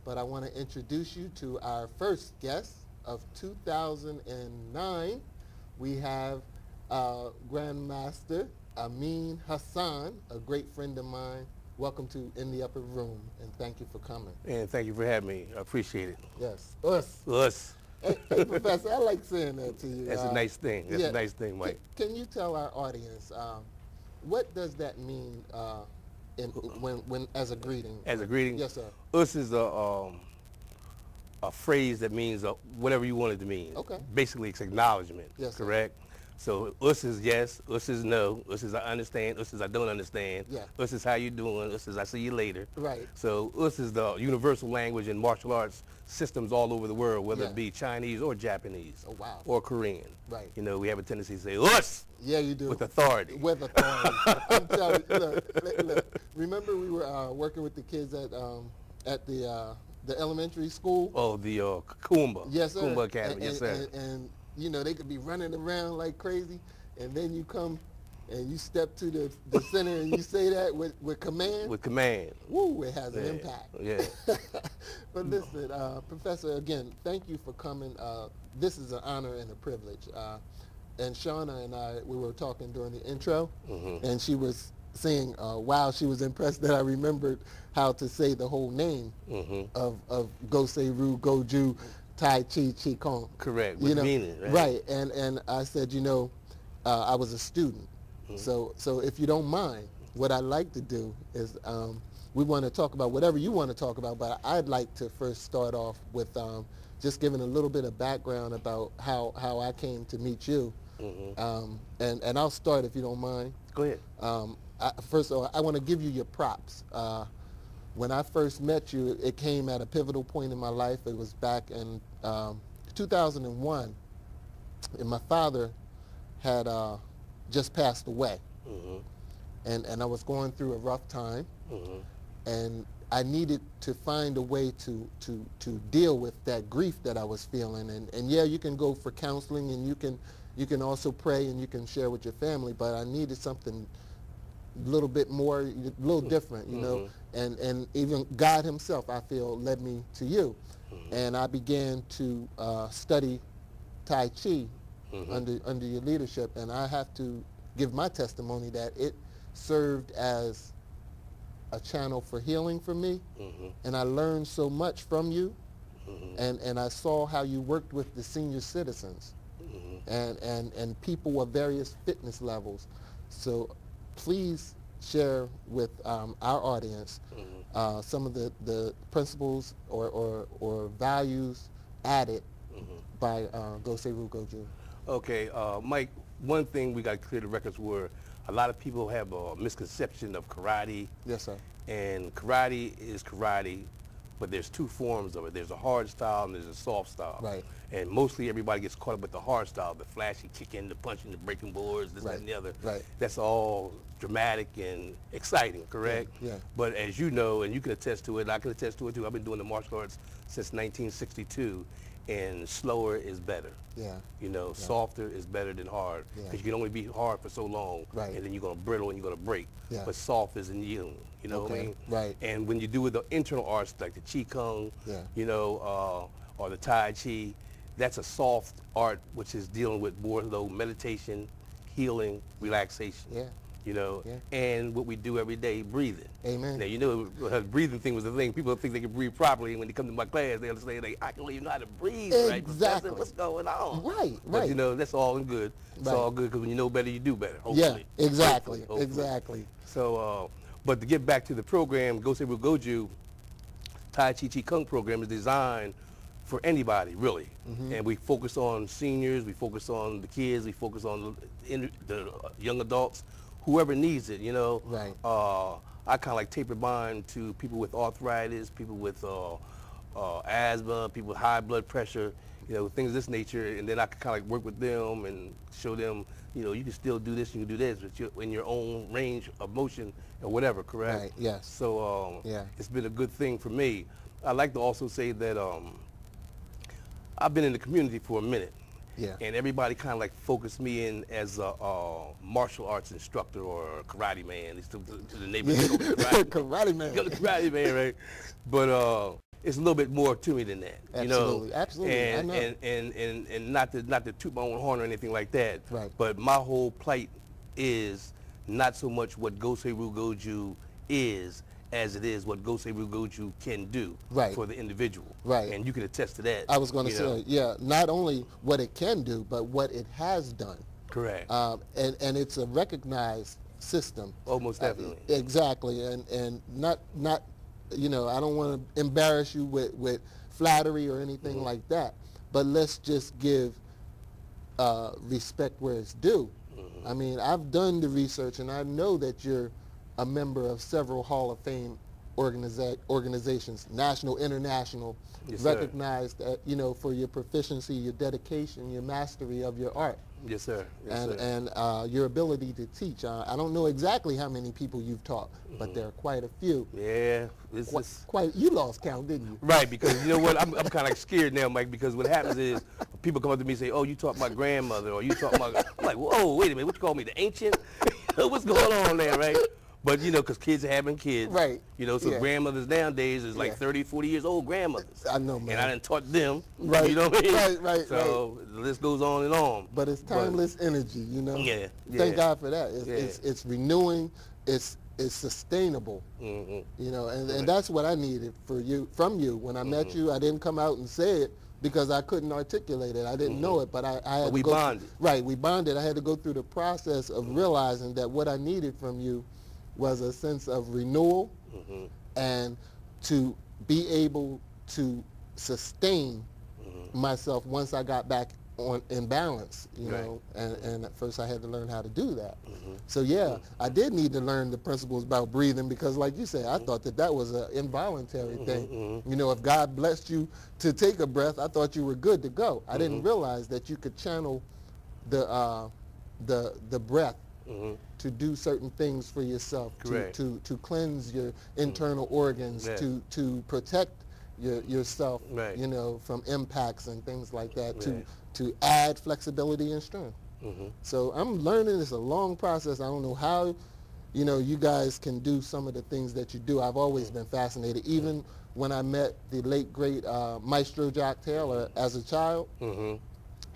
but I want to introduce you to our first guest of 2009. We have Grandmaster Amin Hassan, a great friend of mine. Welcome to In the Upper Room, and thank you for coming. And thank you for having me. I appreciate it. Yes, us. Us. Hey, Professor, I like saying that to you. That's a nice thing. That's a nice thing, Mike. Can you tell our audience what does that mean when as a greeting? As a greeting? Yes, sir. Us is a phrase that means whatever you want it to mean. Okay. Basically, it's acknowledgement. Yes, sir. Correct? So us is yes, us is no, us is I understand, us is I don't understand, Yeah. us is how you doing, us is I see you later. Right. So us is the universal language in martial arts systems all over the world, whether it be Chinese or Japanese. Oh, wow. Or Korean. Right. You know, we have a tendency to say us. Yeah, you do. With authority. With authority. I'm telling you, look, remember we were working with the kids at the elementary school? Oh, the Kumba. Yes, sir. Kumba Academy, yes, sir. And you know, they could be running around like crazy, and then you come and you step to the center and you say that with command. With command. Woo, it has an impact. Yeah. But listen, Professor, again, thank you for coming. This is an honor and a privilege. And Shauna and I, we were talking during the intro, and she was saying, wow, she was impressed that I remembered how to say the whole name of Sei Ryu, Goju, Tai Chi, Chi Kong. Correct, with meaning, right? Right, and I said, you know, I was a student. So if you don't mind, what I'd like to do is we want to talk about whatever you want to talk about, but I'd like to first start off with just giving a little bit of background about how I came to meet you. And I'll start if you don't mind. Go ahead. First of all, I want to give you your props. When I first met you, it came at a pivotal point in my life. It was back in 2001, and my father had just passed away. And I was going through a rough time, and I needed to find a way to deal with that grief that I was feeling. And yeah, you can go for counseling, and you can also pray, and you can share with your family, but I needed something a little bit more, a little different, you know. And even God himself, I feel, led me to you. And I began to study Tai Chi under your leadership, and I have to give my testimony that it served as a channel for healing for me, and I learned so much from you, and I saw how you worked with the senior citizens and people of various fitness levels. So please share with our audience some of the principles or values added by Sei Ryu Goju. Okay, Mike, one thing we got to clear the records were a lot of people have a misconception of karate. Yes, sir. And karate is karate, but there's two forms of it. There's a hard style and there's a soft style. Right. And mostly everybody gets caught up with the hard style, the flashy kicking, the punching, the breaking boards, this, that, and the other. Right. That's all dramatic and exciting, correct? Yeah. But as you know, and you can attest to it, and I can attest to it too, I've been doing the martial arts since 1962, and slower is better. Yeah. You know, softer is better than hard, because you can only be hard for so long, Right. and then you're going to brittle and you're going to break. Yeah. But soft is in you know what I mean? Right. And when you do with the internal arts, like the Qi Kong, you know, or the Tai Chi, that's a soft art, which is dealing with more though meditation, healing, relaxation. Yeah. You know, and what we do every day, breathing. Amen. Now, you know, the breathing thing was the thing. People think they can breathe properly, and when they come to my class, they'll say, I don't even know how to breathe, right? Exactly. Professor, what's going on? Right, But, you know, that's all good. It's all good, because when you know better, you do better, hopefully. Yeah, exactly, Hopefully. exactly. So, but to get back to the program, Sei Ryu Goju, Tai Chi Chi Kung program is designed for anybody, really. And we focus on seniors, we focus on the kids, we focus on the young adults, whoever needs it, you know. Right. I kind of like taper mine to people with arthritis, people with asthma, people with high blood pressure, you know, things of this nature, and then I can kind of like work with them and show them, you know, you can still do this, you can do this, but you're in your own range of motion or whatever, correct? Right, yes. So it's been a good thing for me. I'd like to also say that I've been in the community for a minute. Yeah. And everybody kind of like focused me in as a martial arts instructor or a karate man. To the neighborhood. Karate man. Karate man, right? But it's a little bit more to me than that. Absolutely, you know? absolutely. And, I know. and not to toot my own horn or anything like that. Right. But my whole plight is not so much what Sei Ryu Goju is as it is what Sei Ryu Goju can do Right. for the individual. Right. And you can attest to that. I was going to you know? say, yeah, not only what it can do, but what it has done. Correct. And it's a recognized system. Oh, most definitely. Exactly, and not you know, I don't want to embarrass you with flattery or anything like that, but let's just give respect where it's due. I mean, I've done the research, and I know that you're a member of several Hall of Fame organizations, national, international, Yes, recognized you know, for your proficiency, your dedication, your mastery of your art. Yes, sir. Yes, sir. And your ability to teach. I don't know exactly how many people you've taught, but there are quite a few. Yeah, it's Quite. You lost count, didn't you? right, because you know what, I'm kind of like scared now, Mike, because what happens is people come up to me and say, oh, you taught my grandmother, or you taught my, I'm like, whoa, wait a minute, what you call me, the ancient? What's going on there, right? But, you know, because kids are having kids. Right. You know, so Yeah. grandmothers nowadays is like Yeah. 30, 40 years old grandmothers. I know, man. And I done taught them. Right. You know what I mean? Right. So the list goes on and on. But it's timeless energy, you know. Yeah. Thank yeah. God for that. Yeah. It's renewing. It's sustainable. Mm-hmm. You know, and that's what I needed from you. When I met you, I didn't come out and say it because I couldn't articulate it. I didn't know it, but I had to we go bonded. Right, we bonded. I had to go through the process of realizing that what I needed from you was a sense of renewal and to be able to sustain myself once I got back in balance, you Right. know, and at first I had to learn how to do that. So yeah, I did need to learn the principles about breathing because like you said, I thought that was an involuntary thing. You know, if God blessed you to take a breath, I thought you were good to go. I didn't realize that you could channel the breath to do certain things for yourself, Correct. to cleanse your internal organs, Yeah. to protect yourself, Right. you know, from impacts and things like that, Right. to add flexibility and strength. So I'm learning. It's a long process. I don't know how, you know, you guys can do some of the things that you do. I've always been fascinated. Even when I met the late great Maestro Jock Taylor as a child,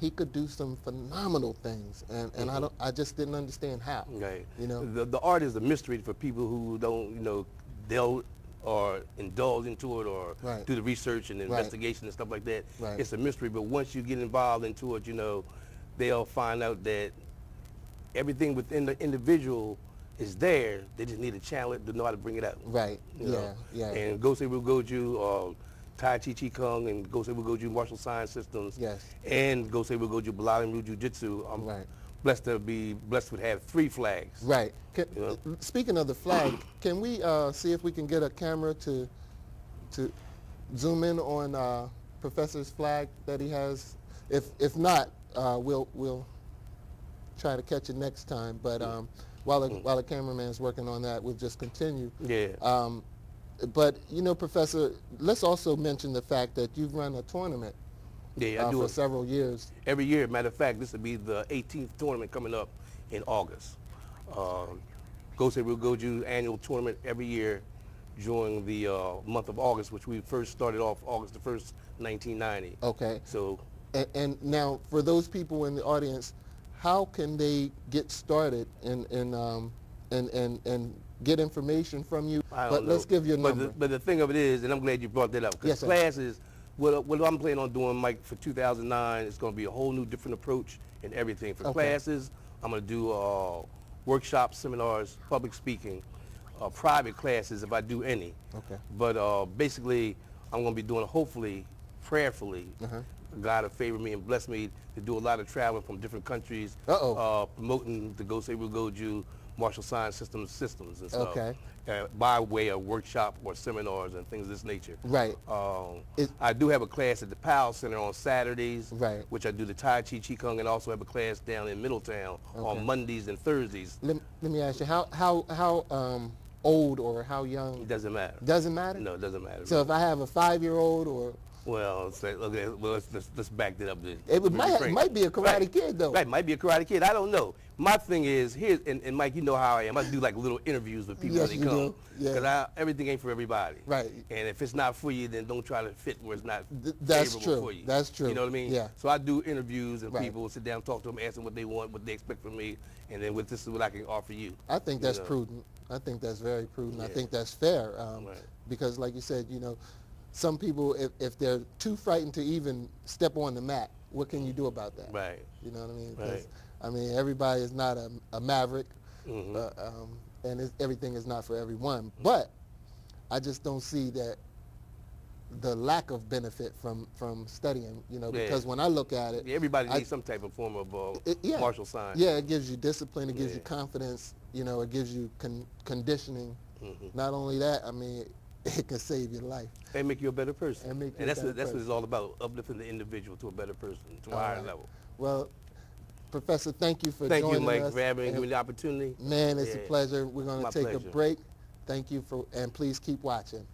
he could do some phenomenal things, and I just didn't understand how. Right. You know. The art is a mystery for people who don't, you know, they'll or indulge into it or Right. do the research and investigation and stuff like that. Right. It's a mystery, but once you get involved into it, you know, they'll find out that everything within the individual is there. They just need to channel it to know how to bring it out. Right. You know? Yeah. And Sei Ryu Goju, Tai Chi Chi Kung, and Sei Ryu Goju martial science systems. Yes. And Sei Ryu Goju Balal and Ryu Jiu Jitsu. I'm Right. blessed to have 3 flags. Right. Yeah. Speaking of the flag, can we see if we can get a camera to zoom in on Professor's flag that he has? If not, we'll try to catch it next time. But while the cameraman's working on that, we'll just continue. Yeah. But you know, Professor, let's also mention the fact that you've run a tournament Yeah, I do for it several years. every year. Matter of fact, this will be the 18th tournament coming up in August. Sei Ryu Goju annual tournament every year during the month of August, which we first started off August the 1st, 1990. Okay. So And now, for those people in the audience, how can they get started and get information from you? I don't But know. let's give you a number. But the thing of it is, and I'm glad you brought that up, because Yes, sir. classes, what I'm planning on doing, Mike, for 2009, is going to be a whole new different approach in everything. For Okay. classes, I'm going to do workshops, seminars, public speaking, private classes if I do any. Okay. But basically, I'm going to be doing, hopefully, prayerfully, Uh-huh. God will favor me and bless me to do a lot of traveling from different countries, Uh-oh. promoting the Sei Ryu Goju martial science systems and stuff. Okay. By way of workshop or seminars and things of this nature. Right. I do have a class at the Powell Center on Saturdays, Right. which I do the Tai Chi Chi Kung, and also have a class down in Middletown Okay. on Mondays and Thursdays. Let me ask you, how old or how young? It doesn't matter. Doesn't matter? No, it doesn't matter. So if I have a 5-year-old or Well, okay, well, let's back that up. Might be a Karate Kid though. Right, might be a Karate Kid. I don't know. My thing is here, and Mike, you know how I am. I do like little interviews with people Yes, when they you come, do. Yeah. because everything ain't for everybody. Right. And if it's not for you, then don't try to fit where it's not That's favorable true. for you. That's true. You know what I mean? Yeah. So I do interviews, and Right. people sit down, talk to them, ask them what they want, what they expect from me, and then this is what I can offer you. I think that's know? prudent. I think that's very prudent. I Yeah. think that's fair. Right. Because like you said, some people, if they're too frightened to even step on the mat, what can you do about that? Right. You know what I mean? Right. I mean, everybody is not a maverick, Mhm. and everything is not for everyone. But I just don't see that the lack of benefit from studying, because when I look at it, Yeah, everybody needs some type of form of martial science. yeah, it gives you discipline, it gives you Yeah. confidence, it gives you conditioning. Mhm. Not only that, I mean, it can save your life. And make you a better person. And make you a that's better what person. it's all about, uplifting the individual to a better person, to a All higher right. level. Well, Professor, thank you for Thank you, joining Mike, us. for having And me the opportunity. man, it's a Yeah. pleasure. We're going My to take pleasure. a break. Thank you and please keep watching.